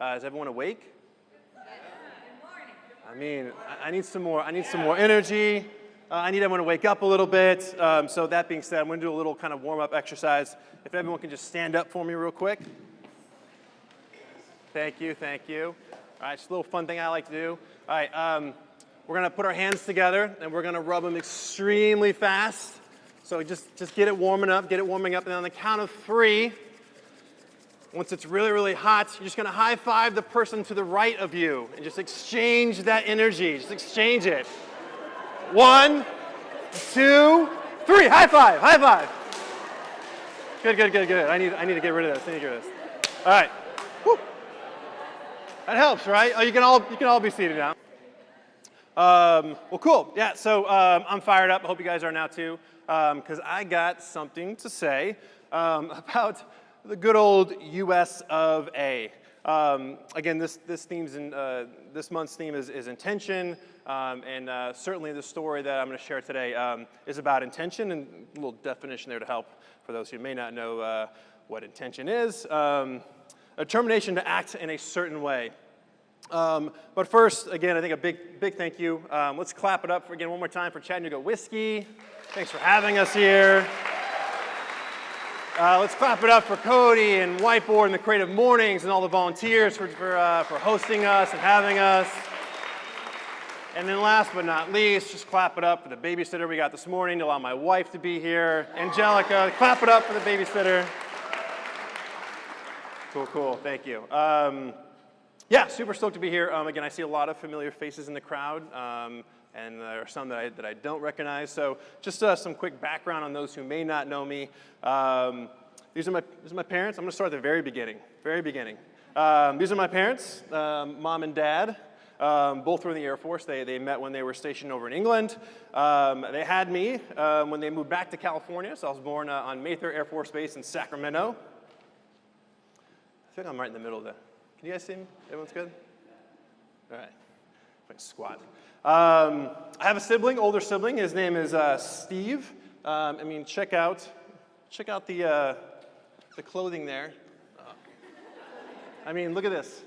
Is everyone awake? I mean, I need some more energy. I need everyone to wake up a little bit. So that being said, I'm going to do a little kind of warm-up exercise. If everyone can just stand up for me real quick. Thank you, thank you. All right, just a little fun thing I like to do. All right, we're going to put our hands together, and we're going to rub them extremely fast. So just get it warming up, and then on the count of 3, once it's really, really hot, you're just going to high-five the person to the right of you and just exchange that energy. Just exchange it. 1, 2, 3. High five, high five. Good. I need to get rid of this. All right. Whew. That helps, right? Oh, you can all be seated now. Well, cool. Yeah. So I'm fired up. I hope you guys are now too, because I got something to say about the good old U.S. of A. Again, this month's theme is intention, and certainly the story that I'm going to share today is about intention, and a little definition there to help for those who may not know what intention is. A determination to act in a certain way. But first, again, I think a big thank you. Let's clap it up again one more time for Chattanooga Whiskey. Thanks for having us here. Let's clap it up for Cody and Whiteboard and the CreativeMornings and all the volunteers for hosting us and having us. And then last but not least, just clap it up for the babysitter we got this morning to allow my wife to be here. Angelica, clap it up for the babysitter. Cool, thank you. Yeah, super stoked to be here. Again, I see a lot of familiar faces in the crowd, and there are some that I don't recognize. So just some quick background on those who may not know me. These are my parents. I'm going to start at the very beginning. These are my parents, mom and dad. Both were in the Air Force. They met when they were stationed over in England. They had me when they moved back to California. So I was born on Mather Air Force Base in Sacramento. I think I'm right in the middle of that. Can you guys see me? Everyone's good? All right. If I can squat. I have a older sibling. His name is Steve. I mean, check out the clothing there. I mean, look at this.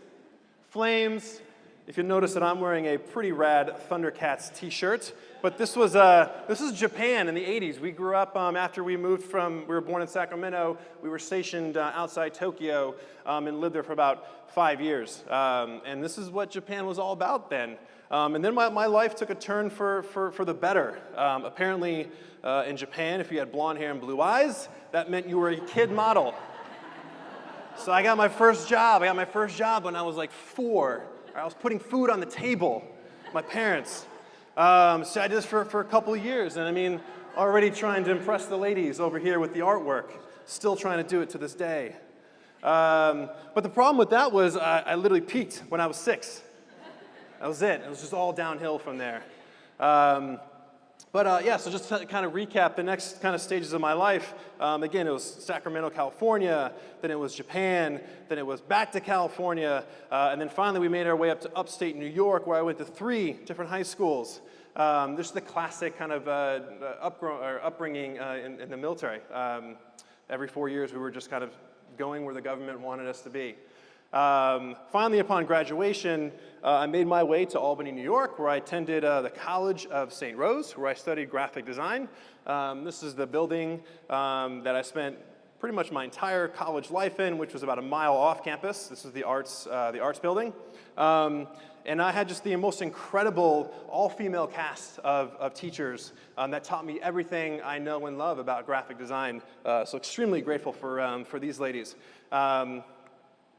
Flames. If you notice that I'm wearing a pretty rad Thundercats t-shirt, but this is Japan in the 80s. We grew up after we were born in Sacramento. We were stationed outside Tokyo and lived there for about 5 years. And this is what Japan was all about then. And then my life took a turn for the better. Apparently, in Japan, if you had blonde hair and blue eyes, that meant you were a kid model. So I got my first job. When I was like 4. I was putting food on the table, my parents. So I did this for a couple of years, and I mean, already trying to impress the ladies over here with the artwork. Still trying to do it to this day. But the problem with that was I literally peaked when I was 6. That was it. It was just all downhill from there. Yeah, so just to kind of recap the next kind of stages of my life, again, it was Sacramento, California, then it was Japan, then it was back to California, and then finally we made our way up to upstate New York, where I went to 3 different high schools. This is the classic kind of upbringing in the military. Every 4 years we were just kind of going where the government wanted us to be. Finally, upon graduation, I made my way to Albany, New York, where I attended the College of St. Rose, where I studied graphic design. This is the building that I spent pretty much my entire college life in, which was about a mile off campus. This is the arts building. And I had just the most incredible all-female cast of teachers that taught me everything I know and love about graphic design. So extremely grateful for these ladies.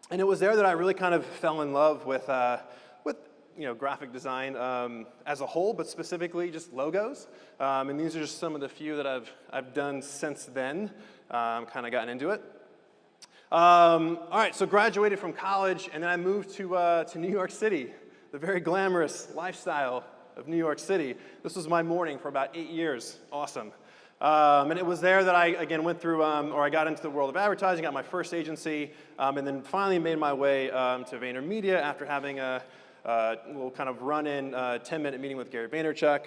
And it was there that I really kind of fell in love with graphic design as a whole, but specifically just logos. And these are just some of the few that I've done since then. Kind of gotten into it. All right, so graduated from college, and then I moved to New York City, the very glamorous lifestyle of New York City. This was my morning for about 8 years. Awesome. And it was there that I, again, went through, I got into the world of advertising, got my first agency, and then finally made my way to VaynerMedia after having a little kind of run-in 10-minute meeting with Gary Vaynerchuk.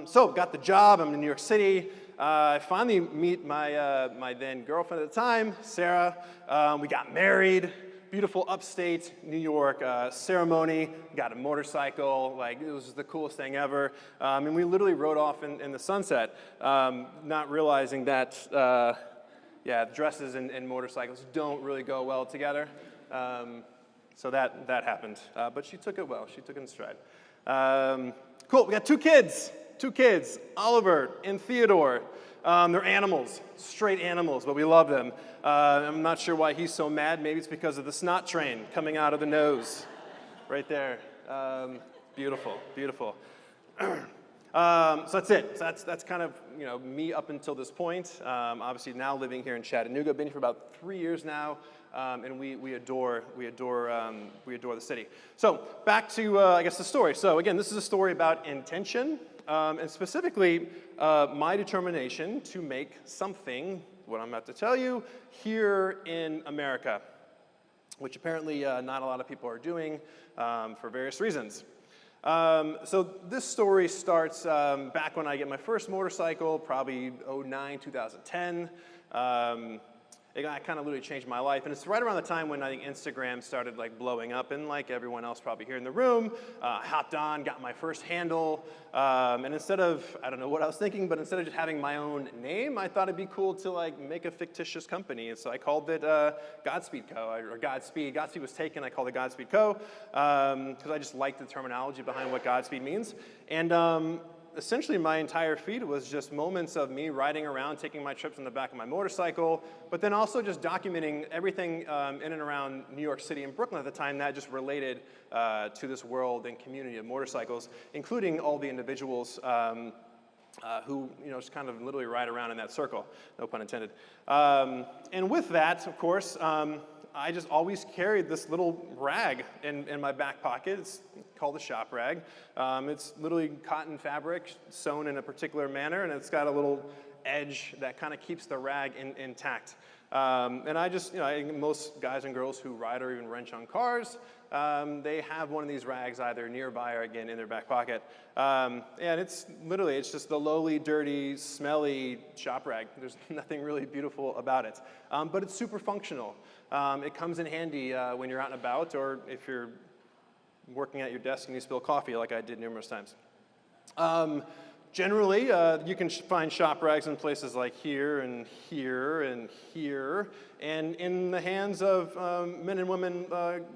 So got the job. I'm in New York City. I finally meet my then girlfriend at the time, Sarah. We got married. Beautiful upstate New York ceremony, got a motorcycle, like it was the coolest thing ever. And we literally rode off in the sunset, not realizing that, yeah, dresses and motorcycles don't really go well together. So that happened, but she took it well, she took it in stride. Cool, we got two kids, Oliver and Theodore. They're animals, straight animals, but we love them. I'm not sure why he's so mad. Maybe it's because of the snot train coming out of the nose, right there. Beautiful, beautiful. So that's it. So that's kind of me up until this point. Obviously now living here in Chattanooga, been here for about 3 years now, and we adore the city. So back to I guess the story. So again, this is a story about intention. And specifically, my determination to make something, what I'm about to tell you, here in America, which apparently not a lot of people are doing for various reasons. So this story starts back when I get my first motorcycle, probably 2009, 2010. It kind of literally changed my life, and it's right around the time when I think Instagram started like blowing up, and like everyone else probably here in the room, I hopped on, got my first handle, and instead of, I don't know what I was thinking, but instead of just having my own name, I thought it'd be cool to like make a fictitious company, and so I called it Godspeed Co. or Godspeed. Godspeed was taken, I called it Godspeed Co. Because I just liked the terminology behind what Godspeed means, and essentially my entire feed was just moments of me riding around, taking my trips on the back of my motorcycle, but then also just documenting everything in and around New York City and Brooklyn at the time that just related to this world and community of motorcycles, including all the individuals who just kind of literally ride around in that circle, no pun intended. And with that, of course, I just always carried this little rag in my back pocket. It's called a shop rag. It's literally cotton fabric sewn in a particular manner, and it's got a little edge that kind of keeps the rag intact. And I just, I think most guys and girls who ride or even wrench on cars, they have one of these rags either nearby or again in their back pocket. And it's literally, it's just the lowly, dirty, smelly shop rag. There's nothing really beautiful about it. But it's super functional. It comes in handy when you're out and about, or if you're working at your desk and you spill coffee like I did numerous times. Generally, you can find shop rags in places like here and here and here, and in the hands of men and women,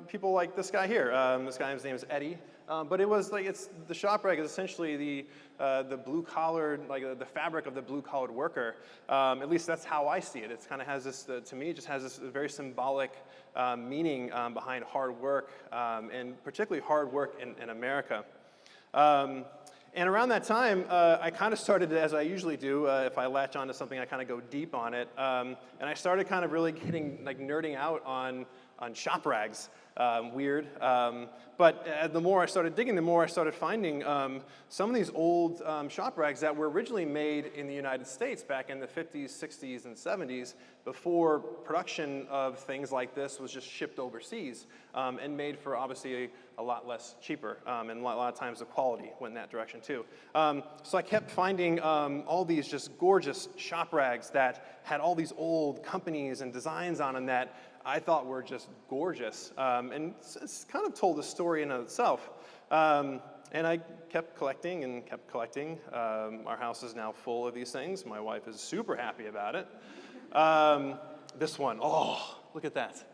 people like this guy here. This guy's name is Eddie. But it was like, the shop rag is essentially the blue-collared, like the fabric of the blue-collared worker. At least that's how I see it. It kind of has this, to me, it just has this very symbolic meaning behind hard work, and particularly hard work in America. And around that time, I kind of started, as I usually do, if I latch onto something, I kind of go deep on it. And I started kind of really getting, like, nerding out on shop rags. Weird. But the more I started digging, the more I started finding some of these old shop rags that were originally made in the United States back in the 50s, 60s, and 70s, before production of things like this was just shipped overseas and made for obviously a lot less cheaper, and a lot of times the quality went in that direction too. So I kept finding all these just gorgeous shop rags that had all these old companies and designs on them that I thought were just gorgeous, and it's kind of told a story in and of itself. And I kept collecting and kept collecting. Our house is now full of these things. My wife is super happy about it. This one, oh, look at that.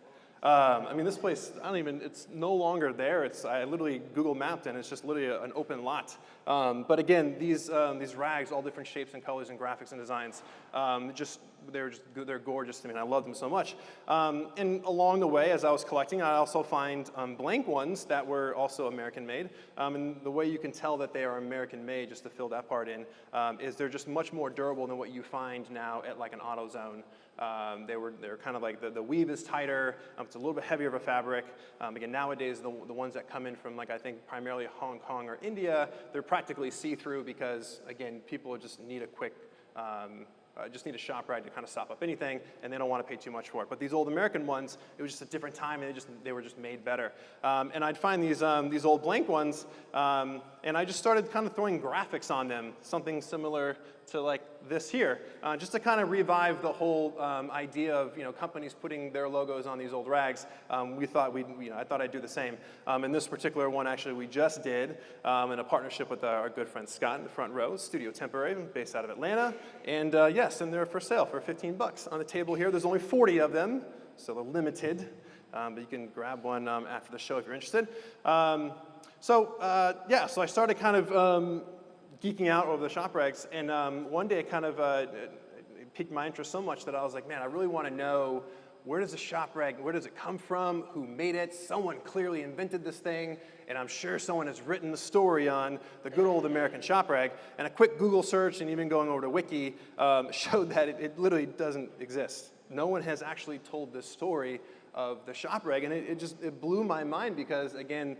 I mean, this place, it's no longer there. I literally Google mapped and it's just literally an open lot. But again, these rags, all different shapes and colors and graphics and designs, they're gorgeous to me, and I love them so much. And along the way, as I was collecting, I also find blank ones that were also American-made. And the way you can tell that they are American-made, just to fill that part in, is they're just much more durable than what you find now at like an AutoZone. They're kind of like the weave is tighter. It's a little bit heavier of a fabric. Again, nowadays the ones that come in from, like, I think primarily Hong Kong or India, they're practically see-through because, again, people just need a quick, just need a shop rag to kind of sop up anything, and they don't want to pay too much for it. But these old American ones, it was just a different time, and they were just made better. And I'd find these old blank ones, and I just started kind of throwing graphics on them, something similar like this here, just to kind of revive the whole idea of companies putting their logos on these old rags. I thought I'd do the same. And this particular one actually we just did in a partnership with our good friend Scott in the front row, Studio Temporary, based out of Atlanta. And yes, and they're for sale for $15 on the table here. There's only 40 of them, so they're limited. But you can grab one after the show if you're interested. So I started kind of geeking out over the shop rags, and one day it kind of it piqued my interest so much that I was like, man, I really want to know, where does the shop rag, where does it come from, who made it? Someone clearly invented this thing, and I'm sure someone has written the story on the good old American shop rag. And a quick Google search and even going over to Wiki showed that it literally doesn't exist. No one has actually told this story of the shop rag, and it blew my mind because, again,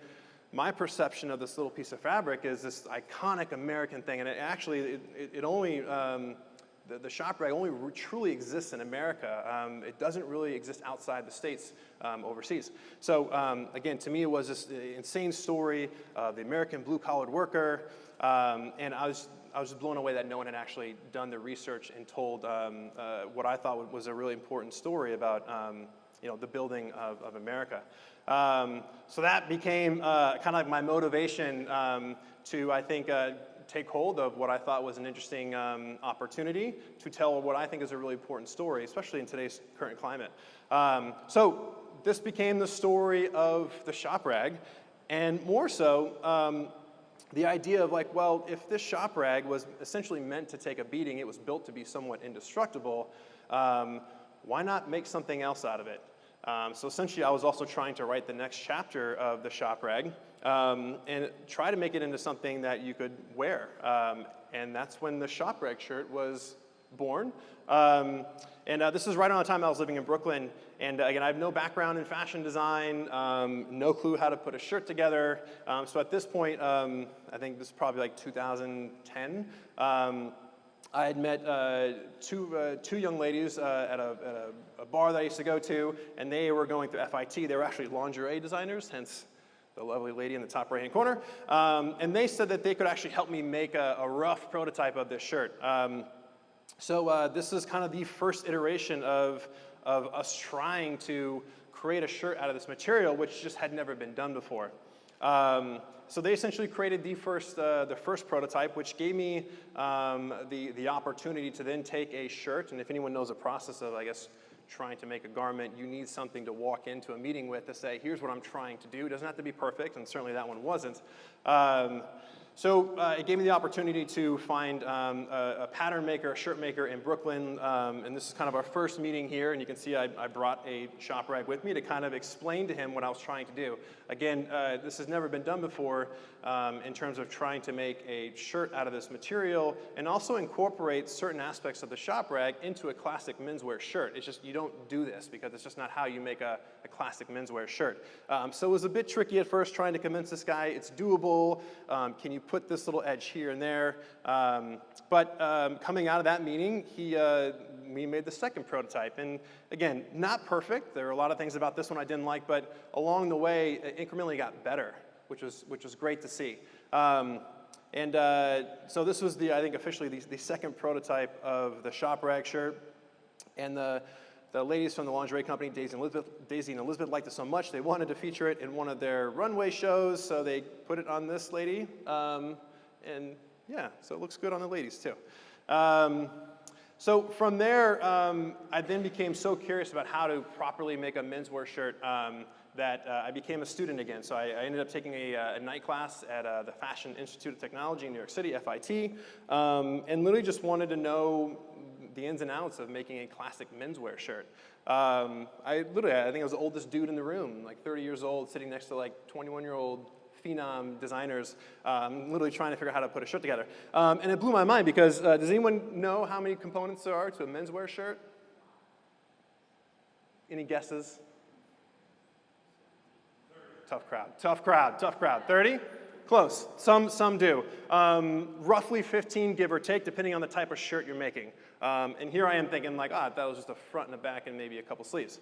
my perception of this little piece of fabric is this iconic American thing, and it only, the shop rag only truly exists in America. It doesn't really exist outside the States, overseas. So again, to me it was this insane story of the American blue-collared worker, and I was just blown away that no one had actually done the research and told what I thought was a really important story about the building of America. So that became kind of like my motivation to, I think, take hold of what I thought was an interesting opportunity to tell what I think is a really important story, especially in today's current climate. So this became the story of the shop rag, and more so, the idea of like, well, if this shop rag was essentially meant to take a beating, it was built to be somewhat indestructible, why not make something else out of it? So essentially, I was also trying to write the next chapter of the shop rag and try to make it into something that you could wear. And that's when the shop rag shirt was born. This is right around the time I was living in Brooklyn. And again, I have no background in fashion design, no clue how to put a shirt together. So at this point, I think this is probably like 2010. I had met two young ladies at a bar that I used to go to, and they were going through FIT. They were actually lingerie designers, hence the lovely lady in the top right-hand corner. And they said that they could actually help me make a rough prototype of this shirt. So this is kind of the first iteration of us trying to create a shirt out of this material, which just had never been done before. So they essentially created the first prototype, which gave me the opportunity to then take a shirt, and if anyone knows the process of, I guess, trying to make a garment, you need something to walk into a meeting with to say, here's what I'm trying to do. It doesn't have to be perfect, and certainly that one wasn't. So it gave me the opportunity to find a pattern maker, a shirt maker in Brooklyn, and this is kind of our first meeting here, and you can see I brought a shop rag with me to kind of explain to him what I was trying to do. Again, this has never been done before in terms of trying to make a shirt out of this material and also incorporate certain aspects of the shop rag into a classic menswear shirt. It's just, you don't do this because it's just not how you make a classic menswear shirt. So it was a bit tricky at first trying to convince this guy it's doable. Can you put this little edge here and there? But coming out of that meeting, we made the second prototype. And again, not perfect. There are a lot of things about this one I didn't like, but along the way, it incrementally got better, which was great to see. So this was I think officially the second prototype of the shop rag shirt. And the ladies from the lingerie company, Daisy and Elizabeth, liked it so much they wanted to feature it in one of their runway shows, so they put it on this lady. And yeah, so it looks good on the ladies too. So from there, I then became so curious about how to properly make a menswear shirt that I became a student again. So I ended up taking a night class at the Fashion Institute of Technology in New York City, FIT, and literally just wanted to know the ins and outs of making a classic menswear shirt. I think I was the oldest dude in the room, like 30 years old, sitting next to like 21-year-old phenom designers, literally trying to figure out how to put a shirt together. And it blew my mind because does anyone know how many components there are to a menswear shirt? Any guesses? 30. Tough crowd. 30? Close. Some do. Roughly 15, give or take, depending on the type of shirt you're making. And here I am thinking like, that was just a front and a back and maybe a couple sleeves.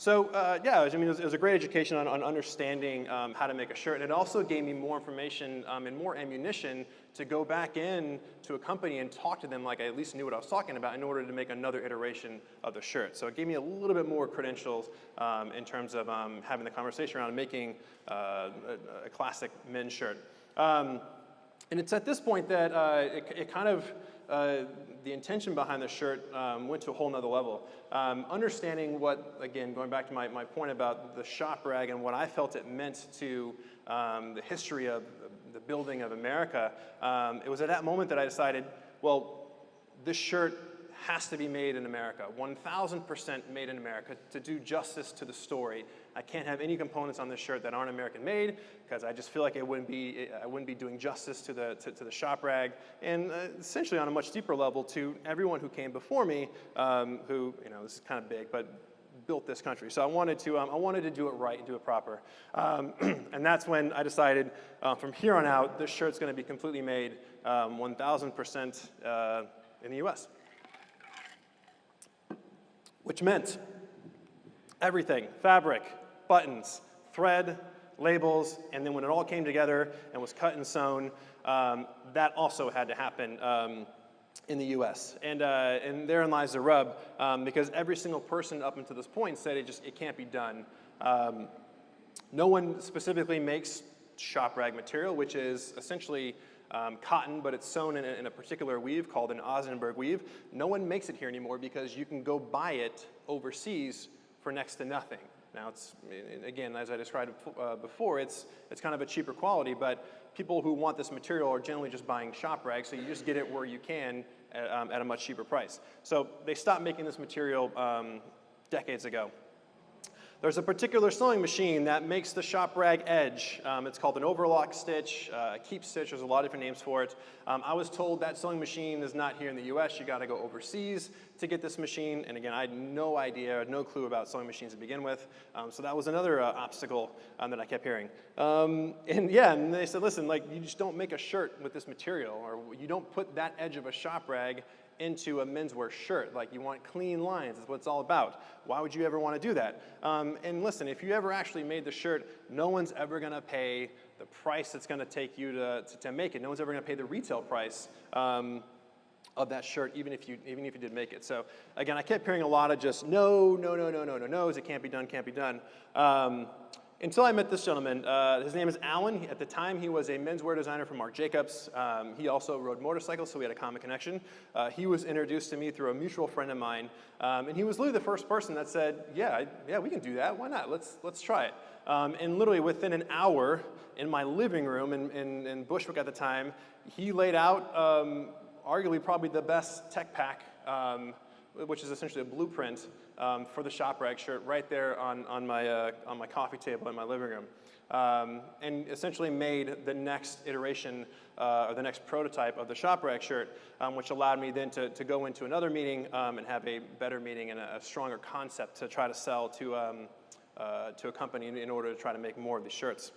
So yeah, I mean, it was a great education on understanding how to make a shirt, and it also gave me more information and more ammunition to go back in to a company and talk to them like I at least knew what I was talking about in order to make another iteration of the shirt. So it gave me a little bit more credentials in terms of having the conversation around making a classic men's shirt. And it's at this point that it kind of, the intention behind the shirt went to a whole nother level. Understanding what, again, going back to my point about the shop rag and what I felt it meant to the history of the building of America, it was at that moment that I decided, well, this shirt has to be made in America, 1,000% made in America to do justice to the story. I can't have any components on this shirt that aren't American made because I just feel like I wouldn't be doing justice to the shop rag, and essentially on a much deeper level to everyone who came before me, who, you know, this is kind of big, but built this country. So I wanted to do it right and do it proper, and that's when I decided from here on out this shirt's going to be completely made 1,000% in the U.S. Which meant everything: fabric, buttons, thread, labels, and then when it all came together and was cut and sewn, that also had to happen in the U.S. And therein lies the rub, because every single person up until this point said it can't be done. No one specifically makes shop rag material, which is essentially cotton, but it's sewn in a particular weave called an Osnaburg weave. No one makes it here anymore because you can go buy it overseas for next to nothing. Now, it's, again, as I described before, it's kind of a cheaper quality, but people who want this material are generally just buying shop rags, so you just get it where you can at a much cheaper price. So they stopped making this material decades ago. There's a particular sewing machine that makes the shop rag edge. It's called an overlock stitch, a keep stitch. There's a lot of different names for it. I was told that sewing machine is not here in the US. You got to go overseas to get this machine. And again, I had no idea, no clue about sewing machines to begin with. So that was another obstacle that I kept hearing. And yeah, and they said, listen, like, you just don't make a shirt with this material, or you don't put that edge of a shop rag into a menswear shirt. Like, you want clean lines. That's what it's all about. Why would you ever want to do that? And listen, if you ever actually made the shirt, no one's ever going to pay the price it's going to take you to make it. No one's ever going to pay the retail price of that shirt, even if you did make it. So again, I kept hearing a lot of just no, no's. It can't be done, can't be done. Until I met this gentleman. His name is Alan. At the time, he was a menswear designer for Marc Jacobs. He also rode motorcycles, so we had a common connection. He was introduced to me through a mutual friend of mine, and he was literally the first person that said, yeah, we can do that. Why not? Let's try it. And literally within an hour, in my living room in Bushwick at the time, he laid out arguably probably the best tech pack, which is essentially a blueprint for the shop rag shirt right there on my coffee table in my living room, and essentially made the next iteration or the next prototype of the shop rag shirt, which allowed me then to go into another meeting and have a better meeting and a stronger concept to try to sell to a company in order to try to make more of these shirts.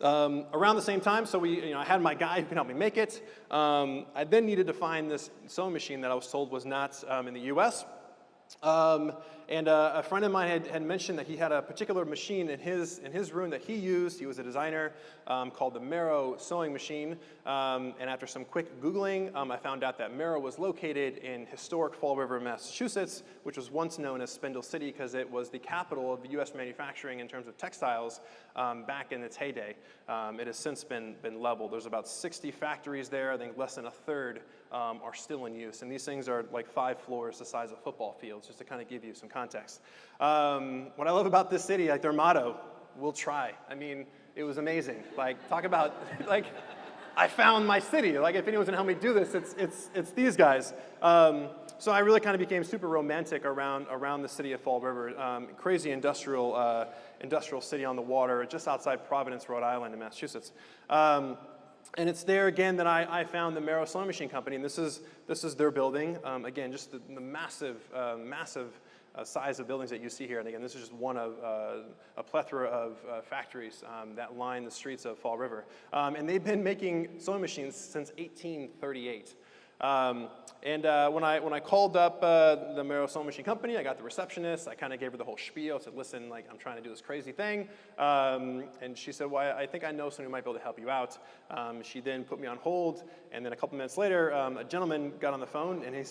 Around the same time, so I had my guy who can help me make it. I then needed to find this sewing machine that I was told was not in the U.S. And a friend of mine had mentioned that he had a particular machine in his room that he used. He was a designer, called the Marrow sewing machine. And after some quick Googling, I found out that Marrow was located in historic Fall River, Massachusetts, which was once known as Spindle City because it was the capital of the U.S. manufacturing in terms of textiles back in its heyday. It has since been leveled. There's about 60 factories there. I think less than a third are still in use. And these things are like 5 floors the size of football fields, just to kind of give you some context. What I love about this city, like their motto, we'll try. I mean, it was amazing. Like, talk about, like, I found my city. Like, if anyone's gonna help me do this, it's these guys. So I really kind of became super romantic around the city of Fall River. Crazy industrial city on the water, just outside Providence, Rhode Island in Massachusetts. And it's there again that I found the Marrow Sewing Machine Company, and this is their building. Again, just the massive size of buildings that you see here. And again, this is just one of a plethora of factories that line the streets of Fall River. And they've been making sewing machines since 1838. When I called up the Mero sewing machine company, I got the receptionist. I kind of gave her the whole spiel. I said, listen, like, I'm trying to do this crazy thing. And she said, well, I think I know someone who might be able to help you out. She then put me on hold. And then a couple minutes later, a gentleman got on the phone, and he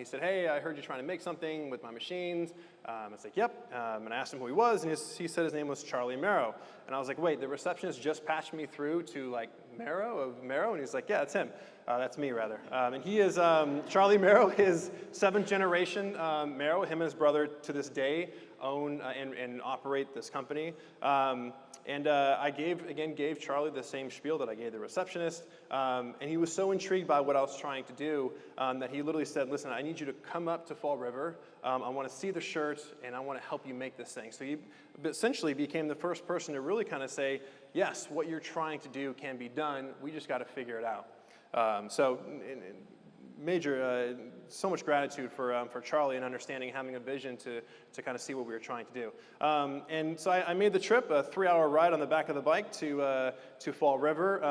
said, hey, I heard you trying to make something with my machines. I was like, yep. And I asked him who he was, and he said his name was Charlie Mero. And I was like, wait, the receptionist just patched me through to, like, Mero? And he's like, yeah, that's him. That's me, rather. And he is, Charlie Mero is 7th generation Mero. Him and his brother, to this day, own and operate this company. I gave Charlie the same spiel that I gave the receptionist. And he was so intrigued by what I was trying to do that he literally said, listen, I need you to come up to Fall River. I want to see the shirt, and I want to help you make this thing. So he essentially became the first person to really kind of say, yes, what you're trying to do can be done. We just got to figure it out. So much gratitude for Charlie and understanding, having a vision to kind of see what we were trying to do. And so I made the trip, a 3-hour ride on the back of the bike to Fall River,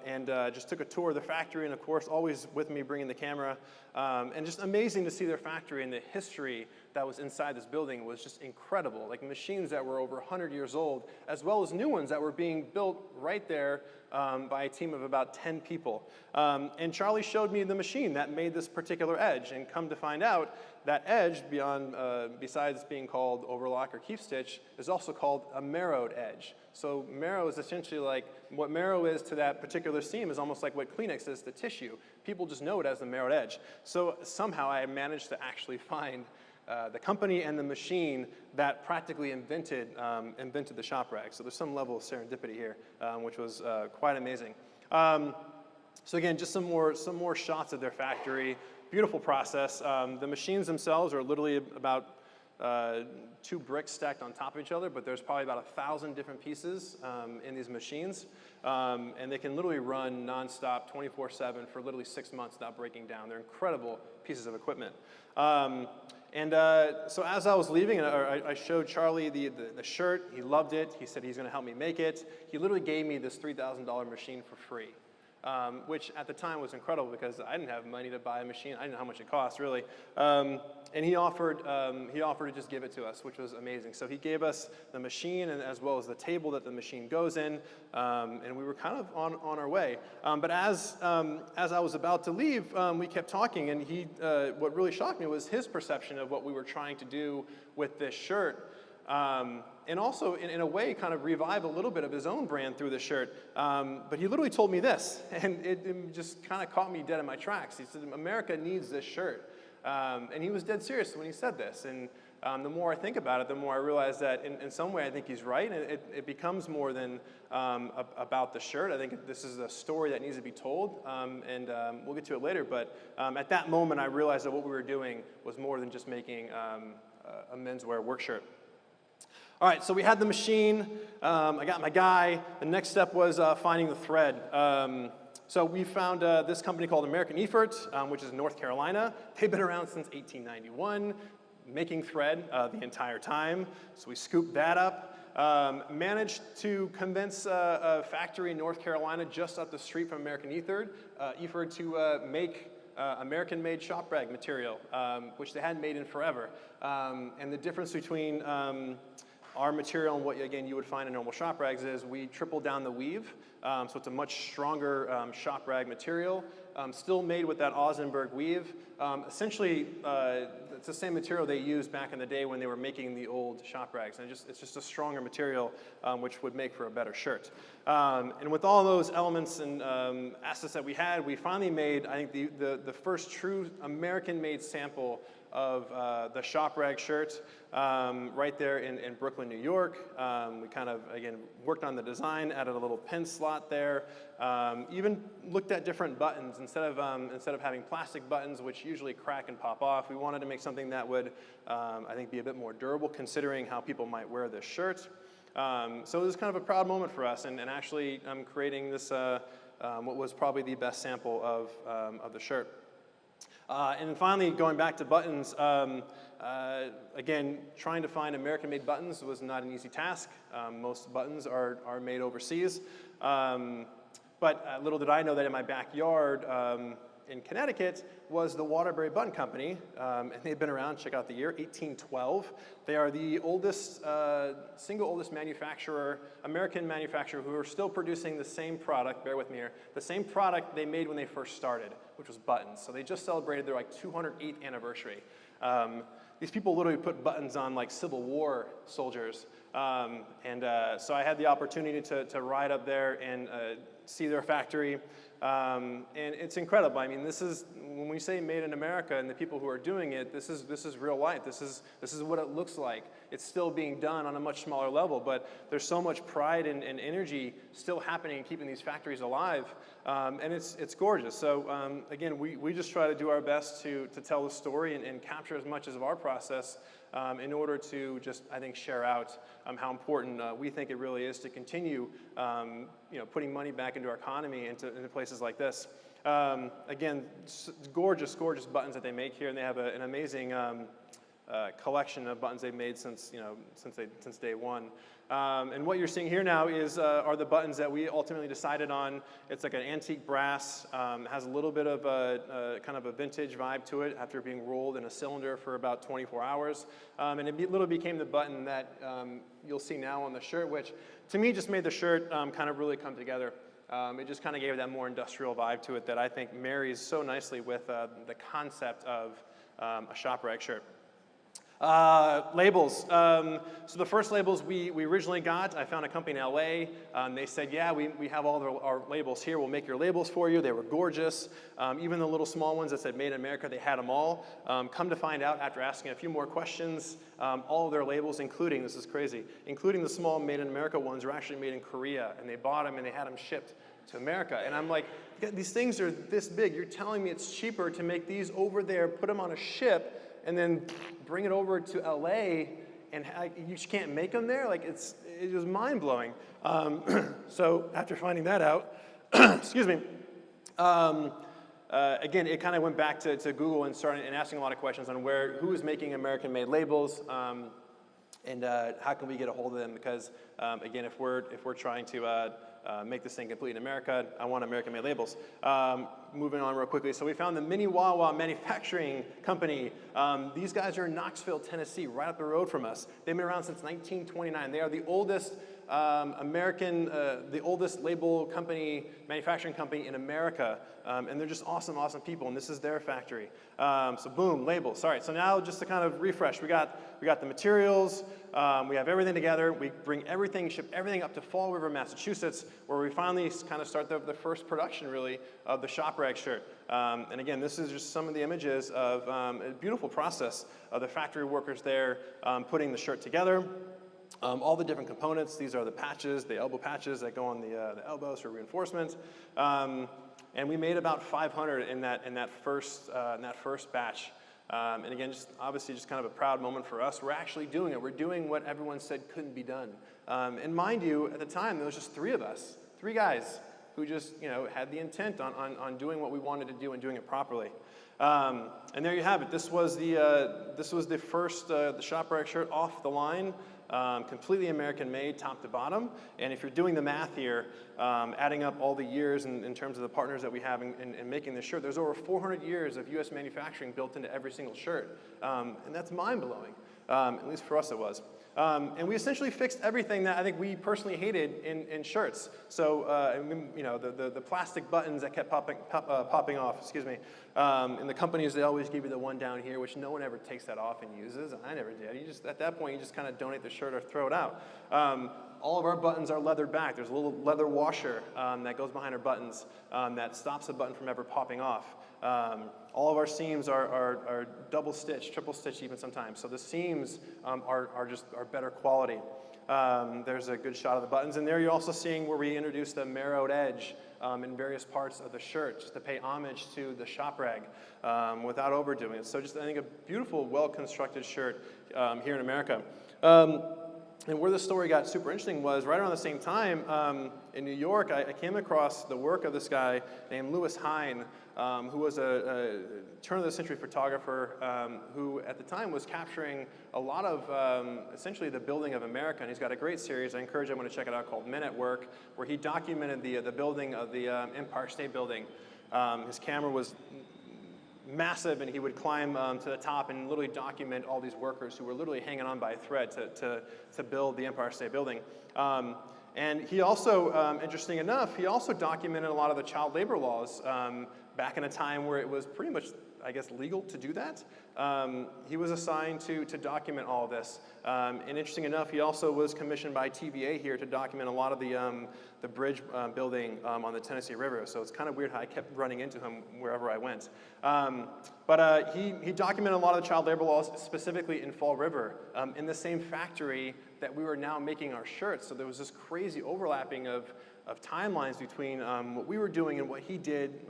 and just took a tour of the factory, and of course, always with me bringing the camera. And just amazing to see their factory, and the history that was inside this building was just incredible. Like machines that were over 100 years old, as well as new ones that were being built right there by a team of about 10 people. And Charlie showed me the machine that made this particular edge, and come to find out, that edge, besides being called overlock or keep stitch, is also called a Merrowed edge. So Merrow is essentially like, what Merrow is to that particular seam is almost like what Kleenex is to tissue. People just know it as the Merrowed edge. So somehow I managed to actually find the company and the machine that practically invented the shop rag. So there's some level of serendipity here, which was quite amazing. So again, just some more shots of their factory. Beautiful process. The machines themselves are literally about 2 bricks stacked on top of each other, but there's probably about 1,000 different pieces in these machines. And they can literally run nonstop 24/7 for literally 6 months without breaking down. They're incredible pieces of equipment. So as I was leaving, I showed Charlie the shirt. He loved it. He said he's going to help me make it. He literally gave me this $3,000 machine for free. Which at the time was incredible because I didn't have money to buy a machine. I didn't know how much it cost, really. And he offered to just give it to us, which was amazing. So he gave us the machine, and as well as the table that the machine goes in, and we were kind of on our way. But as I was about to leave, we kept talking, and what really shocked me was his perception of what we were trying to do with this shirt. And also, in a way, kind of revive a little bit of his own brand through the shirt. But he literally told me this, and it just kind of caught me dead in my tracks. He said, America needs this shirt. And he was dead serious when he said this. And the more I think about it, the more I realize that in some way I think he's right. And it becomes more than about the shirt. I think this is a story that needs to be told, and we'll get to it later. But at that moment, I realized that what we were doing was more than just making a menswear work shirt. All right, so we had the machine. I got my guy. The next step was finding the thread. So we found this company called American Effort, which is in North Carolina. They've been around since 1891, making thread the entire time. So we scooped that up. Managed to convince a factory in North Carolina just up the street from American Effort to make American-made shop rag material, which they hadn't made in forever. And the difference between our material and what, again, you would find in normal shop rags is we triple down the weave, so it's a much stronger shop rag material, still made with that Ausenberg weave. Essentially, it's the same material they used back in the day when they were making the old shop rags, and it's just a stronger material, which would make for a better shirt. And with all those elements and assets that we had, we finally made, I think, the first true American-made sample of the shop rag shirt right there in Brooklyn, New York. We kind of, again, worked on the design, added a little pin slot there, even looked at different buttons. Instead of having plastic buttons, which usually crack and pop off, we wanted to make something that would, I think, be a bit more durable considering how people might wear this shirt. So it was kind of a proud moment for us, and actually creating this, what was probably the best sample of the shirt. And then finally, going back to buttons, again, trying to find American-made buttons was not an easy task. Most buttons are made overseas. But little did I know that in my backyard, in Connecticut was the Waterbury Button Company, and they've been around, check out the year, 1812. They are the oldest, single oldest manufacturer, American manufacturer, who are still producing the same product, bear with me here, the same product they made when they first started, which was buttons. So they just celebrated their like 208th anniversary. These people literally put buttons on like Civil War soldiers. So I had the opportunity to ride up there and see their factory. And it's incredible. I mean, this is, when we say made in America and the people who are doing it, this is real life. This is what it looks like. It's still being done on a much smaller level, but there's so much pride and energy still happening in keeping these factories alive. And it's gorgeous. So again, we just try to do our best to tell the story and capture as much as of our process in order to just, I think, share out how important we think it really is to continue putting money back into our economy, into places like this. Again, gorgeous, gorgeous buttons that they make here, and they have an amazing collection of buttons they've made since day one. And what you're seeing here now are the buttons that we ultimately decided on. It's like an antique brass, has a little bit of a kind of a vintage vibe to it after being rolled in a cylinder for about 24 hours. And it literally became the button that you'll see now on the shirt, which to me just made the shirt kind of really come together. It just kind of gave that more industrial vibe to it that I think marries so nicely with the concept of a shop rag shirt. Labels. So the first labels we originally got, I found a company in LA. They said, yeah, we have all our labels here. We'll make your labels for you. They were gorgeous. Even the little small ones that said Made in America, they had them all. Come to find out, after asking a few more questions, all of their labels, including, this is crazy, including the small Made in America ones, were actually made in Korea. And they bought them and they had them shipped to America. And I'm like, these things are this big. You're telling me it's cheaper to make these over there, put them on a ship, and then bring it over to LA, and you just can't make them there? Like, it was mind-blowing. So after finding that out, excuse me, again, it kind of went back to Google and started asking a lot of questions on who is making American-made labels, and how can we get a hold of them? Because again, if we're trying to make this thing complete in America, I want American-made labels. Moving on real quickly, so we found the Mini Wawa Manufacturing Company. These guys are in Knoxville, Tennessee, right up the road from us. They've been around since 1929. They are the oldest the oldest label company, manufacturing company in America, and they're just awesome, awesome people, and this is their factory. So boom, labels. All right, so now just to kind of refresh, we got the materials, we have everything together, we bring everything, ship everything up to Fall River, Massachusetts, where we finally kind of start the first production, really, of the shop rag shirt. And again, this is just some of the images of a beautiful process of the factory workers there putting the shirt together. All the different components. These are the patches, the elbow patches that go on the elbows for reinforcement. And we made about 500 in that first batch. And again, obviously just kind of a proud moment for us. We're actually doing it. We're doing what everyone said couldn't be done. And mind you, at the time, there was just 3 of us, 3 guys who just had the intent on doing what we wanted to do and doing it properly. And there you have it. This was the first the shop rag shirt off the line. Completely American-made, top to bottom. And if you're doing the math here, adding up all the years in terms of the partners that we have in making this shirt, there's over 400 years of U.S. manufacturing built into every single shirt. And that's mind-blowing, at least for us it was. And we essentially fixed everything that I think we personally hated in shirts. So, the plastic buttons that kept popping off, excuse me. In the companies, they always give you the one down here, which no one ever takes that off and uses. I never did. At that point, you just kind of donate the shirt or throw it out. All of our buttons are leather back. There's a little leather washer that goes behind our buttons that stops the button from ever popping off. All of our seams are double stitched, triple stitched even sometimes. So the seams are better quality. There's a good shot of the buttons. And there you're also seeing where we introduced the marrowed edge in various parts of the shirt, just to pay homage to the shop rag without overdoing it. So just, I think, a beautiful, well-constructed shirt here in America. And where the story got super interesting was right around the same time in New York, I came across the work of this guy named Louis Hine, who was a turn-of-the-century photographer who at the time was capturing a lot of essentially the building of America. And he's got a great series. I encourage everyone to check it out called Men at Work, where he documented the building of the Empire State Building. His camera was massive, and he would climb to the top and literally document all these workers who were literally hanging on by a thread to build the Empire State Building. And he also, interesting enough, he also documented a lot of the child labor laws back in a time where it was pretty much, I guess, legal to do that. He was assigned to document all of this. And interesting enough, he also was commissioned by TVA here to document a lot of the bridge building on the Tennessee River. So it's kind of weird how I kept running into him wherever I went. But he documented a lot of the child labor laws, specifically in Fall River, in the same factory that we were now making our shirts. So there was this crazy overlapping of timelines between what we were doing and what he did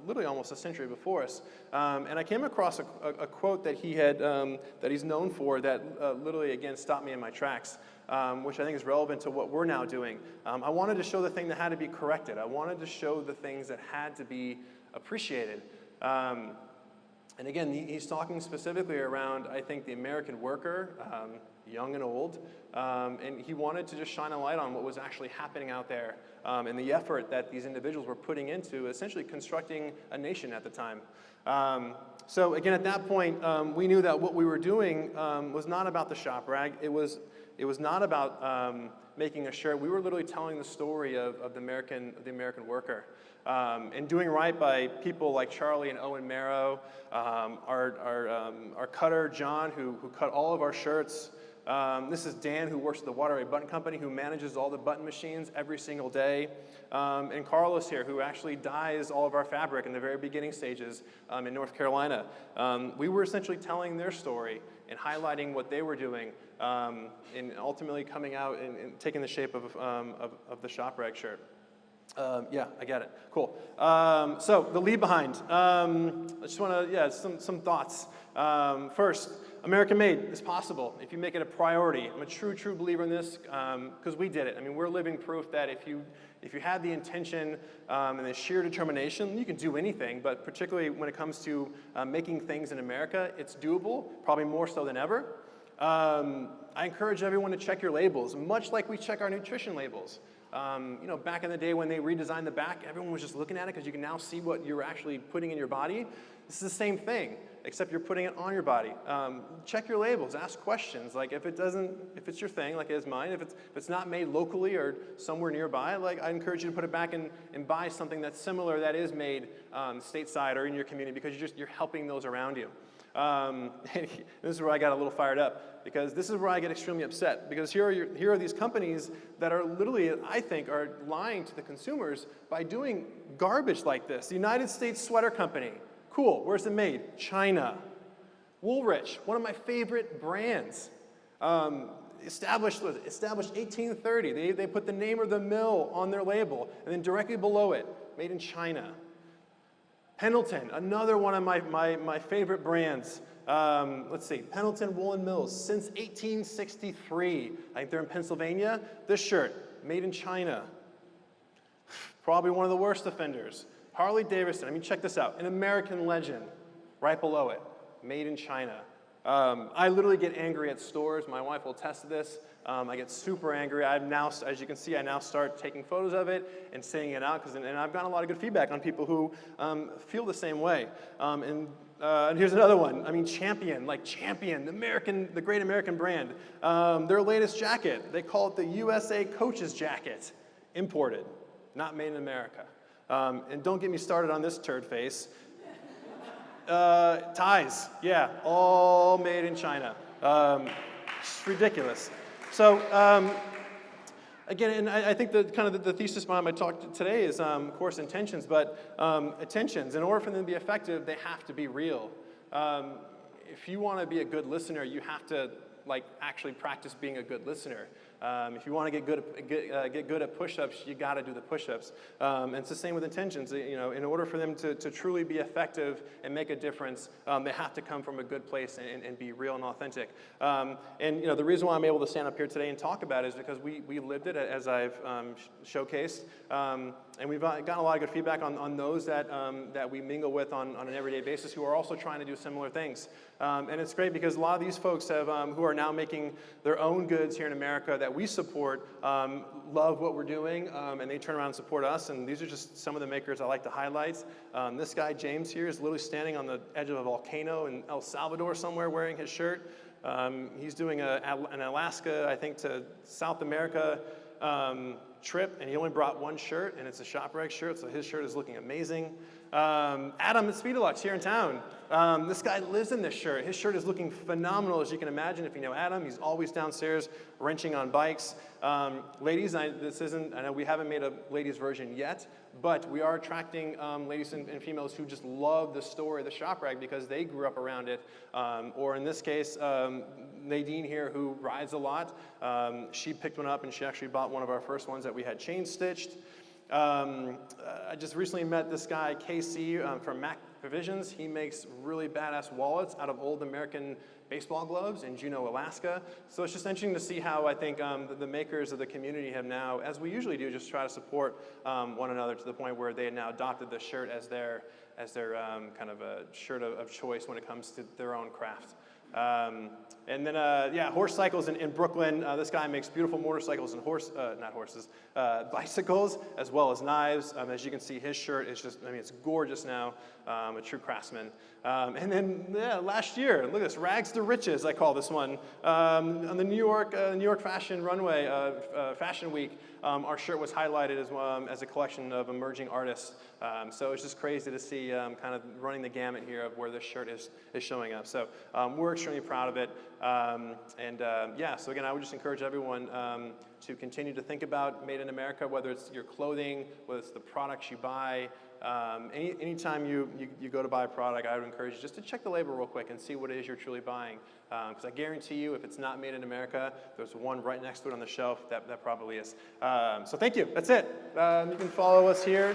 literally almost a century before us. And I came across a quote that he had, that he's known for that literally, again, stopped me in my tracks, which I think is relevant to what we're now doing. I wanted to show the thing that had to be corrected. I wanted to show the things that had to be appreciated. And again, he's talking specifically around, I think, the American worker, young and old, and he wanted to just shine a light on what was actually happening out there and the effort that these individuals were putting into essentially constructing a nation at the time. So again, at that point, we knew that what we were doing was not about the shop rag. It was not about making a shirt. We were literally telling the story of the American worker. And doing right by people like Charlie and Owen Marrow, our cutter, John, who cut all of our shirts. This is Dan, who works at the Waterway Button Company, who manages all the button machines every single day. And Carlos here, who actually dyes all of our fabric in the very beginning stages in North Carolina. We were essentially telling their story and highlighting what they were doing, and ultimately coming out and taking the shape of the shop rag shirt. Yeah, I get it. Cool. So the leave behind. I just want to, some thoughts. First, American made is possible if you make it a priority. I'm a true believer in this because we did it. I mean, we're living proof that if you have the intention and the sheer determination, you can do anything. But particularly when it comes to making things in America, it's doable, probably more so than ever. I encourage everyone to check your labels, much like we check our nutrition labels. You know, back in the day when they redesigned the back, everyone was just looking at it because you can now see what you're actually putting in your body. This is the same thing, except you're putting it on your body. Check your labels, ask questions. Like if it's your thing, like it is mine, if it's not made locally or somewhere nearby, like I encourage you to put it back and buy something that's similar that is made stateside or in your community because you're helping those around you. This is where I got a little fired up because this is where I get extremely upset because here are these companies that are literally, I think, are lying to the consumers by doing garbage like this. The United States Sweater Company, cool, where's it made? China. Woolrich, one of my favorite brands, established 1830. They put the name of the mill on their label and then directly below it, made in China. Pendleton, another one of my favorite brands. Let's see, Pendleton Woolen Mills, since 1863. I think they're in Pennsylvania. This shirt, made in China. Probably one of the worst offenders. Harley Davidson, I mean, check this out. An American legend, right below it, made in China. I literally get angry at stores. My wife will attest to this. I get super angry. I've now, as you can see, I now start taking photos of it and saying it out, and I've gotten a lot of good feedback on people who feel the same way. And here's another one. I mean, Champion, the great American brand. Their latest jacket, they call it the USA Coach's Jacket, imported, not made in America. And don't get me started on this turd face. Ties, yeah, all made in China. It's ridiculous. So again, and I think the thesis behind my talk today is, of course, intentions, but attentions. In order for them to be effective, they have to be real. If you want to be a good listener, you have to actually practice being a good listener. If you want to get good at push-ups, you got to do the push-ups. And it's the same with intentions. You know, in order for them to truly be effective and make a difference, they have to come from a good place and be real and authentic. And you know, the reason why I'm able to stand up here today and talk about it is because we lived it, as I've showcased. And we've gotten a lot of good feedback on those that we mingle with on an everyday basis who are also trying to do similar things. And it's great because a lot of these folks have, who are now making their own goods here in America that we support, love what we're doing, and they turn around and support us. And these are just some of the makers I like to highlight. This guy, James, here is literally standing on the edge of a volcano in El Salvador somewhere wearing his shirt. He's doing an Alaska, I think, to South America trip, and he only brought one shirt, and it's a ShopReg shirt, so his shirt is looking amazing. Adam at Speedalux here in town. This guy lives in this shirt. His shirt is looking phenomenal, as you can imagine. If you know Adam, he's always downstairs wrenching on bikes. Ladies, I know we haven't made a ladies version yet, but we are attracting ladies and females who just love the story of the ShopReg because they grew up around it. Or in this case, Nadine here, who rides a lot, she picked one up and she actually bought one of our first ones that we had chain stitched. I just recently met this guy, Casey, from Mac Provisions. He makes really badass wallets out of old American baseball gloves in Juneau, Alaska. So it's just interesting to see how I think the makers of the community have now, as we usually do, just try to support one another to the point where they have now adopted the shirt as their kind of a shirt of choice when it comes to their own craft. And then, yeah, Horse Cycles in Brooklyn. This guy makes beautiful motorcycles and bicycles, as well as knives. As you can see, his shirt is just, I mean, it's gorgeous now, a true craftsman. And then, yeah, last year, look at this, Rags to Riches, I call this one. On the New York Fashion Runway, Fashion Week, our shirt was highlighted as a collection of emerging artists. So it's just crazy to see kind of running the gamut here of where this shirt is showing up. So we're extremely proud of it. Yeah, so again, I would just encourage everyone to continue to think about Made in America, whether it's your clothing, whether it's the products you buy. Anytime you go to buy a product, I would encourage you just to check the label real quick and see what it is you're truly buying. Because I guarantee you, if it's not made in America, there's one right next to it on the shelf that probably is. So thank you. That's it. You can follow us here.